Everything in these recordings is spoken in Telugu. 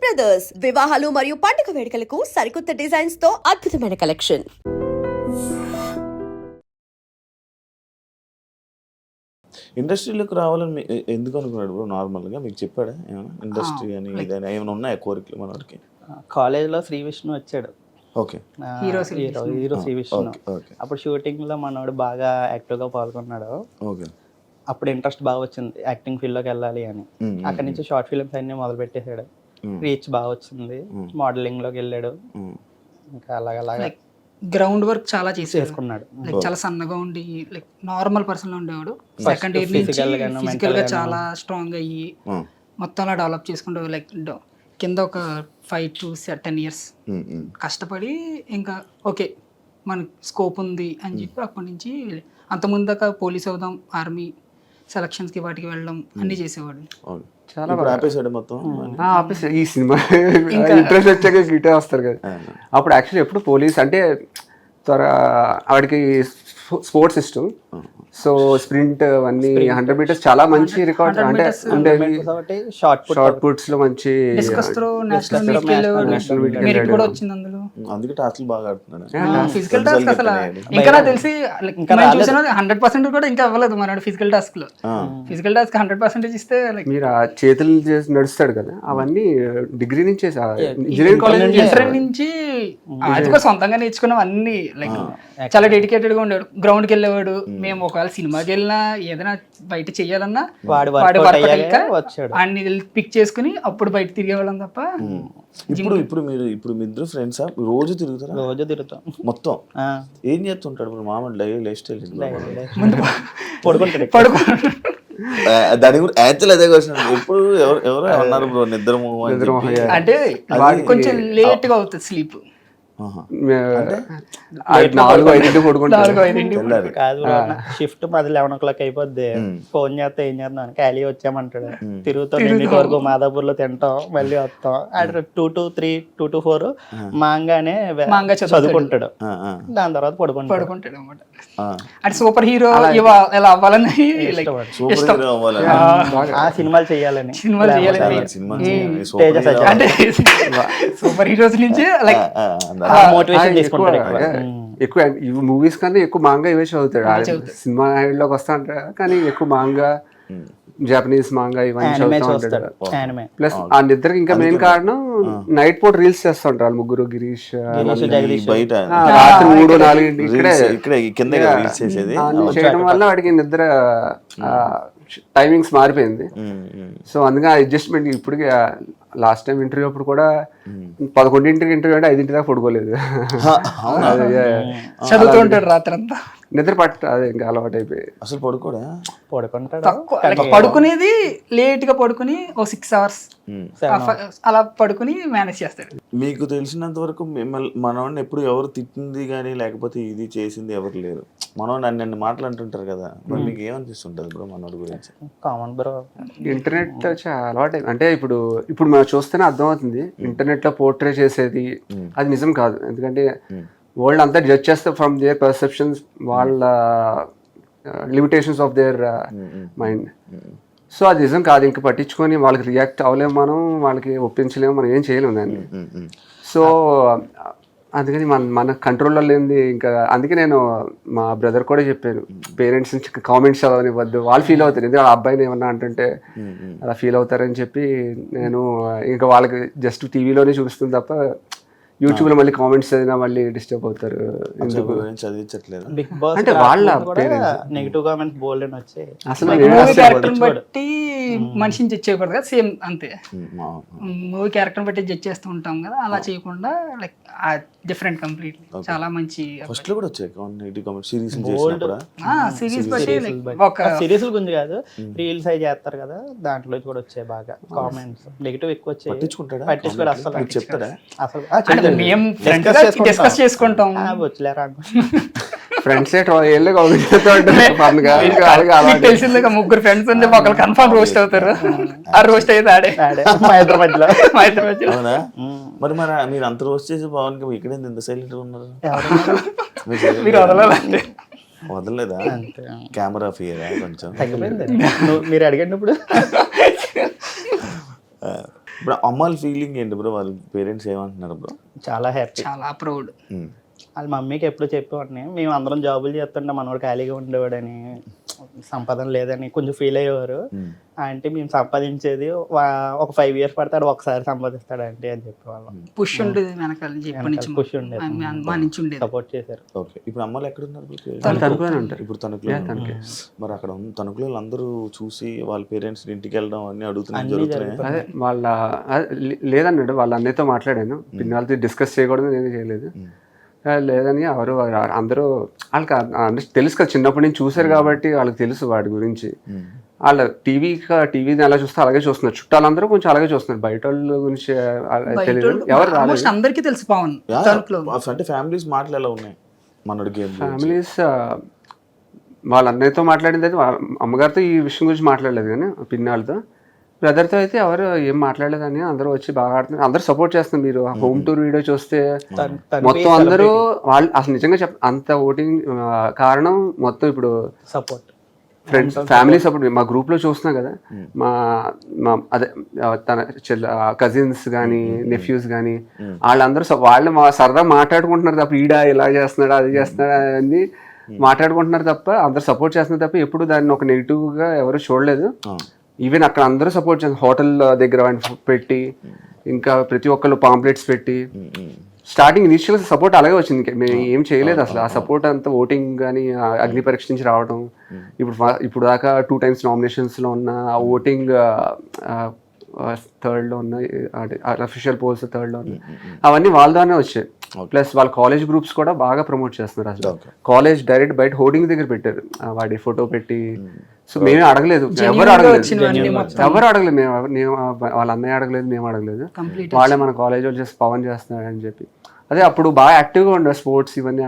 బ్రదర్స్ వివాహాలు మరియు పండుగ వేడుకలకు సరికొత్త డిజైన్స్ తో అద్భుతమైన కలెక్షన్. ఇండస్ట్రీలోకి రావాలని ఎందుకు అనుకున్నాడు బ్రో? నార్మల్గా మీకు చెప్పాడా ఏమైనా ఇండస్ట్రీ అని ఇదని ఏమైనా ఉన్నాయా కోరికలు మనకి? కాలేజ్లో శ్రీ విష్ణు వచ్చాడు. Okay, hero Sree Vishnu. అప్పుడు షూటింగ్ లో మనోడు బాగా యాక్టివ్ గా పాల్గొన్నాడు. ఓకే, అప్పుడు ఇంట్రెస్ట్ బాగా వచ్చింది యాక్టింగ్ ఫీల్డ్ లోకి వెళ్ళాలి అని. అక్కడి నుంచి షార్ట్ ఫిల్మ్స్ అన్ని మొదలు పెట్టేశాడు. రీచ్ బాగా వచ్చింది, మోడలింగ్ లోకి వెళ్ళాడు. ఇంకా అలాగ గ్రౌండ్ వర్క్ చాలా చేసుకున్నాడు. లైక్ చాలా సన్నగా ఉండి లైక్ నార్మల్ పర్సన్ ఉండేవాడు. సెకండ్ ఇయర్ నుంచి ఫిజికల్ గా చాలా స్ట్రాంగ్ అయ్యి మొత్తం అలా డెవలప్ చేసుకుంటూ లైక్ కింద ఒక 5 to 10 years కష్టపడి ఇంకా ఓకే మనకి స్కోప్ ఉంది అని చెప్పి అప్పటి నుంచి అంతకుముందు దాకా పోలీస్ అవుదాం, ఆర్మీ సెలక్షన్స్కి వాటికి వెళ్ళడం అన్నీ చేసేవాడు. చాలా ఆపేసాడు మొత్తం. ఆపేసాడు ఈ సినిమా ఇంట్రెస్ట్ వచ్చాక గిటే వస్తారు కదా. అప్పుడు యాక్చువల్లీ ఎప్పుడు పోలీస్ అంటే వాడికి స్పోర్ట్స్ ఇష్టం. సో స్ప్రింట్ అవన్నీ 100 meters చాలా మంచి రికార్డ్ అంటే షార్ట్ పుట్స్ లో మంచి అందుకే టాస్క్లు బాగా ఆడుతున్నాడు. ఫిజికల్ టాస్క్ అసలు ఇంకా నాకు తెలిసి 100% కూడా ఇంకా అవ్వలేదు మనోడు ఫిజికల్ టాస్క్ లో. ఫిజికల్ టాస్క్ 100% ఇస్తే మీరు ఆ చేతులు చేసి నడుస్తాడు కదా, అవన్నీ డిగ్రీ నుంచి ఇంజనీరింగ్ కాలేజ్ నుంచి అది కూడా సొంతంగా నేర్చుకున్నాం అన్ని. లైక్ చాలా డెడికేటెడ్ గా ఉండేవాడు. గ్రౌండ్ కి వెళ్ళేవాడు. మేము ఒకవేళ సినిమాకి వెళ్ళినా ఏదైనా బయట చెయ్యాలన్నా అన్ని పిక్ చేసుకుని అప్పుడు బయట తిరిగేవాళ్ళం తప్ప. ఇప్పుడు మీ ఇద్దరు ఫ్రెండ్స్ రోజు తిరుగుతారా? రోజు తిరుగుతాం మొత్తం. ఏం చేస్తుంటాడు ఇప్పుడు మామూలు లైఫ్ స్టైల్? దాని గురించి యాక్చువల్ అదే క్వశ్చన్. ఎప్పుడు ఎవరు అన్నారు బ్రో నిద్రమో అంటే కొంచెం లేట్ గా అవుతుంది స్లీప్. 4-5 పడుకుంటారు. కాదు, షిఫ్ట్ మాది 11 o'clock అయిపోద్ది. ఫోన్ చేస్తే ఏం చేద్దాం, ఖాళీ వచ్చామంటాడు. తిరుగుతాం 8 వరకు మాదాపూర్ లో తింటాం, మళ్ళీ వస్తాం. 2 to 3, 2 to 4 మాంగానే చదువుకుంటాడు. దాని తర్వాత పడుకుంటాడు అనమాట. అంటే సూపర్ హీరో ఎలా అవ్వాలని ఆ సినిమాలు చేయాలని అంటే సూపర్ హీరోస్ నుంచి లైక్ మోటివేషన్ తీసుకుంటాడు. ఎక్కువ మూవీస్ కన్నా ఎక్కువ మాంగా ఇవే చదువుతాడు. సినిమా లోకి వస్తా అంటాడు కానీ ఎక్కువ మాంగా, జపనీస్ మాంగా ఇవన్నీ చదువుతూ ఉంటాడు. ప్లస్ ఆ నిద్రకి ఇంకా మెయిన్ కారణం నైట్ పూట రీల్స్ చేస్తూ ఉంటారు ముగ్గురు, గిరీష్ బయట రాత్రి 3-4 చేయడం వల్ల వాడికి నిద్ర టైమింగ్స్ మారిపోయింది. సో అందుకే అడ్జస్ట్మెంట్. ఇప్పటికి లాస్ట్ టైం ఇంటర్వ్యూ అప్పుడు కూడా 11 ఇంటర్వ్యూ అంటే 5 దాకా పడుకోలేదు. చదువుతూ ఉంటాడు రాత్రి అంతా. నిద్ర పట్ట అదే ఇంకా అలవాటు అయిపోయి అసలు పడుకునేది లేట్ గా పడుకుని ఓ 6 hours అలా పడుకుని మేనేజ్ చేస్తాడు. మీకు తెలిసినంత వరకు మిమ్మల్ని మనవాడిని ఎప్పుడు ఎవరు తిట్టింది కానీ లేకపోతే ఇది చేసింది ఎవరు లేరు. మనవాడు అన్ని మాటలు అంటుంటారు కదా, మరి మీకు ఏమనిపిస్తుంటది బ్రో మనవాడి గురించి? కామన్ బ్రో, ఇంటర్నెట్ చాలా అలవాటు. అంటే ఇప్పుడు మనం చూస్తేనే అర్థమవుతుంది ఇంటర్నెట్ లో పోర్ట్రే చేసేది అది నిజం కాదు. ఎందుకంటే వరల్డ్ అంతా జడ్జ్ చేస్తే ఫ్రమ్ దేర్ పర్సెప్షన్స్, వాళ్ళ limitations of their mind. So అది నిజం కాదు. ఇంకా పట్టించుకొని వాళ్ళకి రియాక్ట్ అవ్వలేము, మనం వాళ్ళకి ఒప్పించలేము, మనం ఏం చేయలేము దాన్ని. సో అందుకని మన కంట్రోల్లో లేనిది ఇంకా. అందుకే నేను మా బ్రదర్ కూడా చెప్పాను, పేరెంట్స్ నుంచి కామెంట్స్ చదవనివ్వద్దు, వాళ్ళు ఫీల్ అవుతారు. ఎందుకంటే ఆ అబ్బాయిని ఏమన్నా అంటుంటే అలా ఫీల్ అవుతారని చెప్పి నేను ఇంకా వాళ్ళకి జస్ట్ టీవీలోనే చూపిస్తుంది తప్ప యూట్యూబ్ లో మళ్ళీ కామెంట్స్ చదివినా మళ్ళీ డిస్టర్బ్ అవుతారు. ఎందుకు చదివించట్లేదు బిగ్ బాస్ అంటే వాళ్ళ నెగిటివ్ కామెంట్స్ బోల్డ్ అని వచ్చాయి. అసలు మూవీ క్యారెక్టర్ బట్టి మనిషిని జడ్జ్ చేయకూడదు కదా, సేమ్ అంతే. మూవీ క్యారెక్టర్ బట్టి జడ్జ్ చేస్తూ ఉంటాం కదా, అలా చేయకుండా లైక్ డిఫరెంట్ కంప్లీట్లీ. చాలా మంచి ఫస్ట్ లో కూడా వచ్చాయి నెగిటివ్ కామెంట్స్. సిరీస్ సిరీస్ బట్టి ఒక సిరీస్ గురించి కాదు, రీల్స్ అయి చేస్తారు కదా, దాంట్లో కూడా వచ్చాయి బాగా కామెంట్స్. నెగిటివ్ ఎక్కువ వచ్చాయి. పట్టించుకోడు అసలు. చెప్తారా? అసలు మేము డిస్కస్ చేసుకుంటాం. వచ్చలేరా ఫ్రెండ్స్ తెలిసింది 3 ఫ్రెండ్స్ ఉంటే ఒకళ్ళు కన్ఫర్మ్ రోస్ట్ అవుతారు. ఆ రోస్ట్ అయితే ఆడే మా ఇద్దరి మధ్యలో. అవునా? మరి మీరు అంత రోస్ట్ చేసి పవన్ కి ఇక్కడే ఎంత సైలెంట్ ఉన్నారు? మీరు వదలాలంటే వదలలేదా? కెమెరా ఫియరా కొంచెం తగ్గిపోయింది మీరు అడిగినప్పుడు? ఇప్పుడు అమ్మాయిల ఫీలింగ్ ఏంటి బ్రో, వాళ్ళ పేరెంట్స్ ఏమంటున్నారు బ్రో? చాలా హ్యాపీ. చాలా ప్రౌడ్. వాళ్ళ మమ్మీకి ఎప్పుడు చెప్పేవాడిని, మేము అందరం జాబులు చేస్తుంటే మనోడు ఖాళీగా ఉండేవాడని, సంపాదన లేదని కొంచెం ఫీల్ అయ్యేవారు. అంటే మేము సంపాదించేది ఒక 5 years పడతాడు ఒకసారి సంపాదిస్తాడు అంటే అని చెప్పేవాళ్ళం. పుష్ ఉండేది వెనకాల నుంచి, ఎప్పటి నుంచి పుష్ ఉండేది, మా నుంచి ఉండేది. సపోర్ట్ చేశారు. ఓకే, ఇప్పుడు అమ్మాయిలు ఎక్కడ ఉన్నారు? తణుకులోనే ఉంటారు. ఇప్పుడు తణుకులో. మరి అక్కడ తణుకులో అందరూ చూసి వాళ్ళ పేరెంట్స్ ఇంటికి వెళ్ళడం అన్ని అడుగుతున్నాయి, జరుగుతున్నాయి. అదే వాళ్ళ లేదన్నాడు, వాళ్ళ అన్నయ్యతో మాట్లాడాను, పిల్లలతో డిస్కస్ చేయకూడదు, నేను చేయలేదు. లేదని ఎవరు అందరూ వాళ్ళకి తెలుసు కదా, చిన్నప్పటి నుంచి చూసారు కాబట్టి వాళ్ళకి తెలుసు వాడి గురించి. వాళ్ళ టీవీని ఎలా చూస్తే అలాగే చూస్తున్నారు, చుట్టాలందరూ కొంచెం అలాగే చూస్తున్నారు, బయట వాళ్ళ గురించి తెలియదు. ఎవరు రాలేదు, అందరికీ తెలుసు పవన్. అంటే ఫ్యామిలీస్ మాటలు ఎలా ఉన్నాయి మనోడి గేమ్? ఫ్యామిలీస్ వాళ్ళ అన్నయ్యతో మాట్లాడింది అయితే, అమ్మగారితో ఈ విషయం గురించి మాట్లాడలేదు, కానీ పిన్నాళ్ళతో బ్రదర్తో అయితే ఎవరు ఏం మాట్లాడలేదని అందరూ వచ్చి బాగా ఆడుతున్నారు, అందరూ సపోర్ట్ చేస్తున్నారు. మీరు హోమ్ టూర్ వీడియో చూస్తే మొత్తం అందరూ వాళ్ళు అసలు నిజంగా అంత ఓటింగ్ కారణం మొత్తం ఇప్పుడు సపోర్ట్, ఫ్రెండ్స్, ఫ్యామిలీ సపోర్ట్. మా గ్రూప్ లో చూస్తున్నాం కదా, మా అదే తన కజిన్స్ కానీ నెఫ్యూస్ కానీ వాళ్ళందరూ వాళ్ళు సరదా మాట్లాడుకుంటున్నారు తప్ప, ఈడ ఇలా చేస్తున్నాడు అది చేస్తున్నాడు అని మాట్లాడుకుంటున్నారు తప్ప, అందరు సపోర్ట్ చేస్తున్నారు తప్ప ఎప్పుడు దాన్ని ఒక నెగిటివ్ గా ఎవరు చూడలేదు. ఈవెన్ అక్కడ అందరూ సపోర్ట్ చేస్తారు, హోటల్ దగ్గర పెట్టి, ఇంకా ప్రతి ఒక్కళ్ళు పాంప్లెట్స్ పెట్టి, స్టార్టింగ్ ఇనిషియల్ సపోర్ట్ అలాగే వచ్చింది, మేము ఏం చేయలేదు అసలు. ఆ సపోర్ట్ అంతా ఓటింగ్ కానీ అగ్ని పరీక్ష నుంచి రావడం, ఇప్పుడు దాకా 2 times నామినేషన్స్ లో ఉన్న ఆ ఓటింగ్ 3rd లో ఉన్న, అఫీషియల్ పోల్స్ 3rd లో ఉన్న, అవన్నీ వాళ్ళ ద్వారానే వచ్చాయి. ప్లస్ వాళ్ళ కాలేజ్ గ్రూప్స్ కూడా బాగా ప్రమోట్ చేస్తున్నారు. అసలు కాలేజ్ డైరెక్ట్ బయట హోర్డింగ్ దగ్గర పెట్టారు వాడి ఫోటో పెట్టి. సో మేమే అడగలేదు, ఎవరు అడగలేదు, మేము వాళ్ళ అన్నయ్య అడగలేదు, మేము అడగలేదు, వాళ్ళే మన కాలేజ్ వాళ్ళు చేసి పవన్ చేస్తున్నాడు అని చెప్పి. అదే అప్పుడు బాగా యాక్టివ్గా ఉండే స్పోర్ట్స్ ఇవన్నీ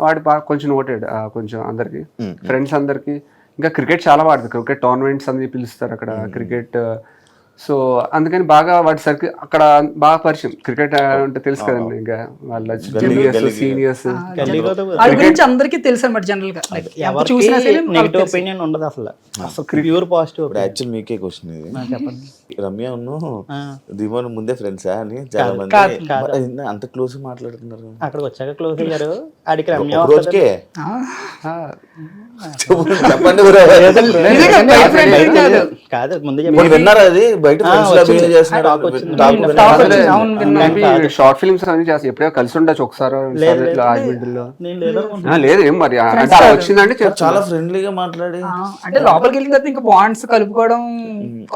వాడు బాగా కొంచెం నోటెడ్, కొంచెం అందరికి ఫ్రెండ్స్ అందరికి. ఇంకా క్రికెట్ చాలా వాడుతుంది, క్రికెట్ టోర్నమెంట్స్ అన్ని పిలుస్తారు అక్కడ క్రికెట్. సో అందుకని బాగా వాటి సరికి అక్కడ బాగా పరిచయం. క్రికెట్ అంటే తెలుసు కదండి, ఇంకా వాళ్ళ జూనియర్స్ సీనియర్స్ అందరికీ తెలుసు అన్నమాట. జనరల్ గా నెగటివ్ ఒపీనియన్ ఉండదు అసలు, ప్యూర్ పాజిటివ్. యాక్చువల్ మీకే క్వశ్చన్ ఇది, రమ్య దివాన్ ముందే ఫ్రెండ్సా అని చాలా మంది అంత క్లోజ్ మాట్లాడుతున్నారు. అక్కడికి వచ్చాక క్లోజ్ అయ్యారు. ఆడికి రమ్య రోజుకే చెప్పండి కాదు, ముందు విన్నారా అది? బయట షార్ట్ ఫిల్మ్స్ అన్ని చేస్తారు, ఎప్పుడో కలిసి ఉండొచ్చు ఒకసారి లేదు ఏం మరి అంటే అలా వచ్చిందంటే చాలా ఫ్రెండ్లీగా మాట్లాడి, అంటే లోపలికి వెళ్ళిన తర్వాత ఇంకా బాండ్స్ కలుపుకోవడం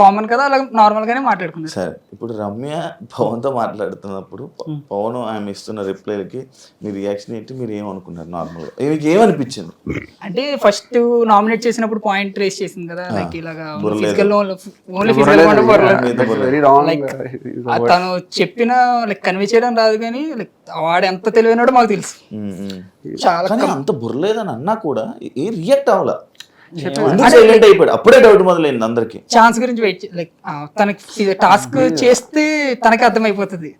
కామన్ కదా, అలా నార్మల్ గానే మాట్లాడుకున్నారు. సరే, ఇప్పుడు రమ్య పవన్ తో మాట్లాడుతున్నప్పుడు పవన్ ఆమె ఇస్తున్న రిప్లైలకి మీ రియాక్షన్ ఏంటి? మీరు ఏమనుకున్నారు? నార్మల్ గా మీకు ఏమనిపించింది? అంటే ఫస్ట్ నామినేట్ చేసినప్పుడు పాయింట్ రేస్ చేసింది కదా, లైక్ ఇలాగా ఫిజికల్ ఓన్లీ ఫిజికల్ తను చెప్పిన లైక్ కన్వే చేయడం రాదు, కానీ లైక్ వాడు ఎంత తెలివైనాడో మాకు తెలుసు. చాలా అంత బుర్రలేదని అన్నా కూడా ఏ రియాక్ట్ అవ్వాల, సైలెంట్ అయిపోయాడు. అప్పుడే డౌట్ మొదలైంది అందరికి. ఛాన్స్ గురించి వెయిట్ లైక్ తనకి టాస్క్ చేస్తే తనకి అర్థమైపోతుంది,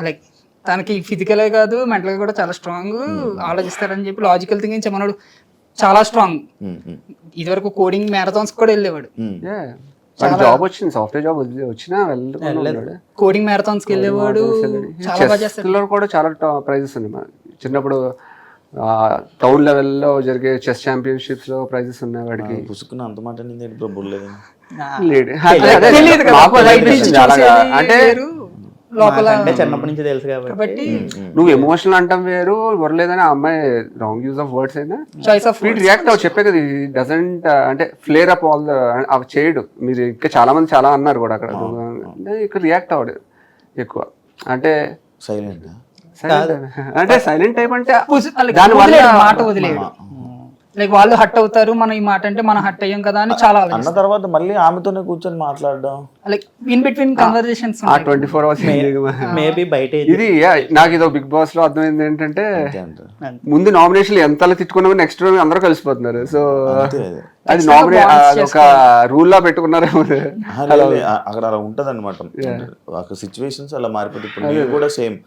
లైక్ తనకి ఫిజికల్ కాదు మెంటల్ గా కూడా చాలా స్ట్రాంగ్, ఆలోచిస్తాడని చెప్పి లాజికల్ థింకింగ్ మనోడు చాలా స్ట్రాంగ్. ఇది వరకు కోడింగ్ మ్యారథాన్స్ కూడా వెళ్ళేవాడు, జాబ్ వచ్చింది, సాఫ్ట్వేర్ జాబ్ వచ్చినా కోడింగ్ మ్యారథాన్స్ కి వెళ్ళేవాడు. కూడా చాలా ప్రైజెస్ ఉన్నాయి. చిన్నప్పుడు టౌన్ లెవెల్లో జరిగే చెస్ ఛాంపియన్షిప్స్ లో ప్రైజెస్ ఉన్నాయి వాడికి. పుసుకున్న అంత మాట బుర్రలేదు అంటే లోపల చిన్నప్పటి నుంచి తెలుసు కాబట్టి. నువ్వు ఎమోషనల్ అంటాం వేరు, వరలేదని ఆ అమ్మాయి రాంగ్ యూజ్ ఆఫ్ వర్డ్స్ అయినా రియాక్ట్ అవ్వ చెప్పే కదా, డజంట్ అంటే ఫ్లేర్ అప్ ఆల్ అవి చేయడు. మీరు ఇంకా చాలా మంది చాలా అన్నారు కూడా అక్కడ, ఇక్కడ రియాక్ట్ అవ్వడు ఎక్కువ. అంటే సైలెంట్ అంటే సైలెంట్ టైప్ అంటే దాని వల్ల మాట వదిలేడు. లైక్ వాళ్ళు హట్ అవుతారు, మనం ఈ మాట అంటే మనం హట్ అయ్యాం కదా అని చాలా అన్న తర్వాత మళ్ళీ ఆమెతోనే కూర్చొని మాట్లాడడం, like in between conversations 24 hours maybe బయట. ఇది నాకు ఇదో బిగ్ బాస్ లో అర్థమైంది ఏంటంటే, ముందు నామినేషన్ ఎంత తిట్టుకున్నా నెక్స్ట్ రోజు అందరూ కలిసిపోతున్నారు. సో అది ఒక రూల్ లా పెట్టుకున్నారేమో అక్కడ అలా ఉంటది అనమాట. సిచ్యువేషన్స్ అలా మారిపోతే ఇప్పుడు కూడా సేమ్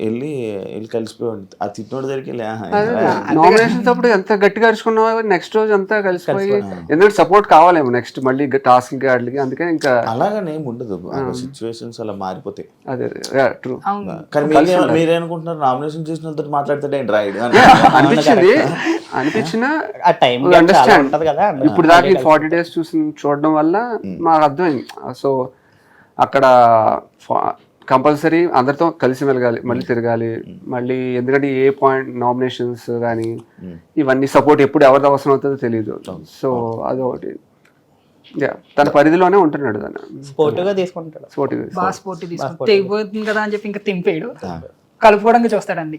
వెళ్ళి కలిసిపోయి ఆ తిట్టినోడి దగ్గరికి వెళ్ళి నామినేషన్స్ అప్పుడు ఎంత గట్టిగా అరుచుకున్నావు, నెక్స్ట్ రోజు అంతా కలిసిపోయి, ఎందుకంటే సపోర్ట్ కావాలేమో నెక్స్ట్ మళ్ళీ టాస్క్ వాటికి, అందుకే ఇంకా అలాగనే ఏమి ఉండదు, సిచ్యువేషన్స్ అలా మారిపోతాయి. అదే ట్రూ కానీ మీరేనుకుంటున్నారు నామినేషన్ చేసిన వాళ్ళతో మాట్లాడితే రైడ్ అనిపించిన ఆ టైం అండర్స్టాండ్ ఉంటది కదా. ఇప్పుడు దాకా 40 days చూడడం వల్ల మాకు అర్థమైంది. సో అక్కడ కంపల్సరీ అందరితో కలిసి మెలగాలి, మళ్ళీ తిరగాలి మళ్ళీ, ఎందుకంటే ఏ పాయింట్ నామినేషన్స్ కానీ ఇవన్నీ సపోర్ట్ ఎప్పుడు ఎవరిది అవసరం అవుతుందో తెలియదు. సో అదొకటి తన పరిధిలోనే ఉంటున్నాడు, దాన్ని స్పోర్టివ్ గా తీసుకుంటాడు. స్పోర్టివ్ బాగా స్పోర్ట్ తీసుకుంటాడు, తెగిపోతుంది కదా అని చెప్పి ఇంకా తింపేయడు, కలుపుకోవడానికి చూస్తాడండి.